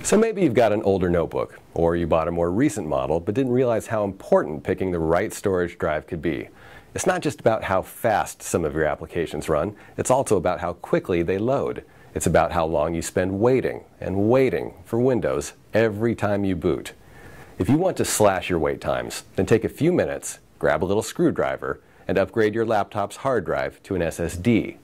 So maybe you've got an older notebook, or you bought a more recent model but didn't realize how important picking the right storage drive could be. It's not just about how fast some of your applications run, it's also about how quickly they load. It's about how long you spend waiting and waiting for Windows every time you boot. If you want to slash your wait times, then take a few minutes, grab a little screwdriver, and upgrade your laptop's hard drive to an SSD.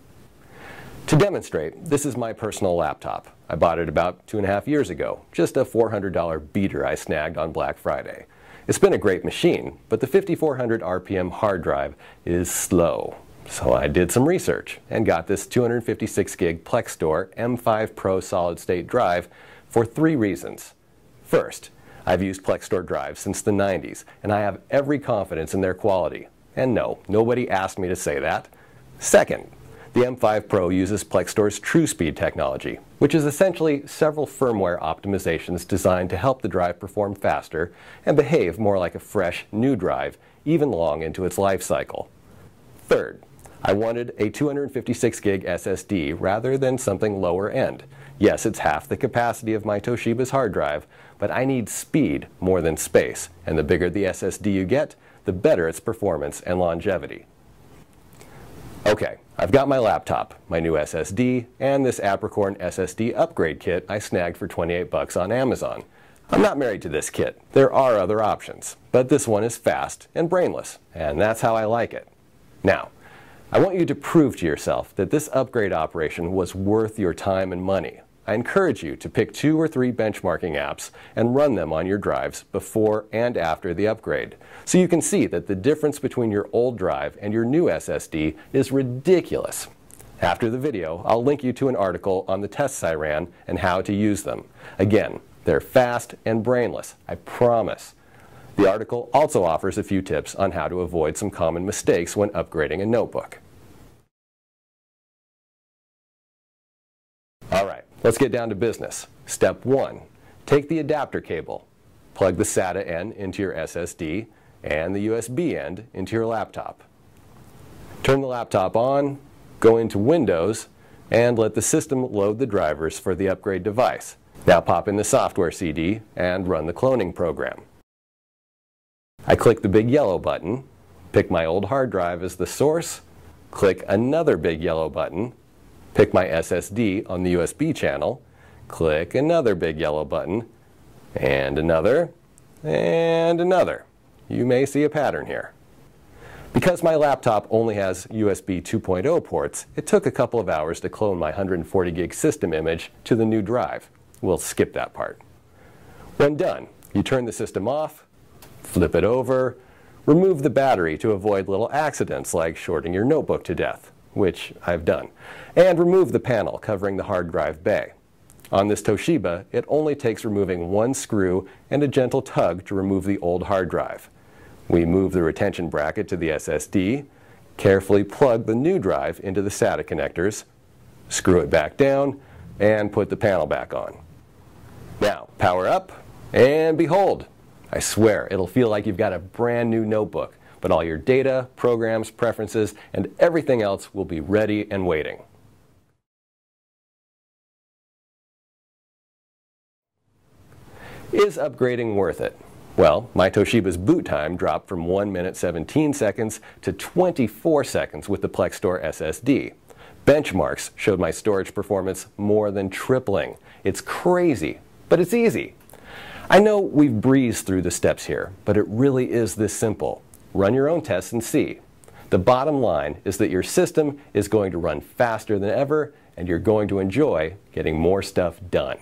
To demonstrate, this is my personal laptop. I bought it about 2.5 years ago, just a $400 beater I snagged on Black Friday. It's been a great machine, but the 5400 RPM hard drive is slow. So I did some research and got this 256 gig Plextor M5 Pro solid-state drive for 3 reasons. First, I've used Plextor drives since the 90s, and I have every confidence in their quality. And no, nobody asked me to say that. Second, the M5 Pro uses Plextor's TrueSpeed technology, which is essentially several firmware optimizations designed to help the drive perform faster and behave more like a fresh, new drive, even long into its life cycle. Third, I wanted a 256 gig SSD rather than something lower end. Yes, it's half the capacity of my Toshiba's hard drive, but I need speed more than space, and the bigger the SSD you get, the better its performance and longevity. Okay, I've got my laptop, my new SSD, and this Apricorn SSD upgrade kit I snagged for 28 bucks on Amazon. I'm not married to this kit. There are other options, but this one is fast and brainless, and that's how I like it. Now, I want you to prove to yourself that this upgrade operation was worth your time and money. I encourage you to pick 2 or 3 benchmarking apps and run them on your drives before and after the upgrade, so you can see that the difference between your old drive and your new SSD is ridiculous. After the video, I'll link you to an article on the tests I ran and how to use them. Again, they're fast and brainless, I promise. The article also offers a few tips on how to avoid some common mistakes when upgrading a notebook. Alright, let's get down to business. Step 1. Take the adapter cable. Plug the SATA end into your SSD and the USB end into your laptop. Turn the laptop on, go into Windows, and let the system load the drivers for the upgrade device. Now pop in the software CD and run the cloning program. I click the big yellow button, pick my old hard drive as the source, click another big yellow button, pick my SSD on the USB channel, click another big yellow button, and another, and another. You may see a pattern here. Because my laptop only has USB 2.0 ports, it took a couple of hours to clone my 140 gig system image to the new drive. We'll skip that part. When done, you turn the system off, flip it over, remove the battery to avoid little accidents like shorting your notebook to death, which I've done, and remove the panel covering the hard drive bay. On this Toshiba, it only takes removing 1 screw and a gentle tug to remove the old hard drive. We move the retention bracket to the SSD, carefully plug the new drive into the SATA connectors, screw it back down, and put the panel back on. Now, power up, and behold, I swear it'll feel like you've got a brand new notebook, but all your data, programs, preferences, and everything else will be ready and waiting. Is upgrading worth it? Well, my Toshiba's boot time dropped from 1 minute 17 seconds to 24 seconds with the Plextor SSD. Benchmarks showed my storage performance more than tripling. It's crazy, but it's easy. I know we've breezed through the steps here, but it really is this simple. Run your own tests and see. The bottom line is that your system is going to run faster than ever, and you're going to enjoy getting more stuff done.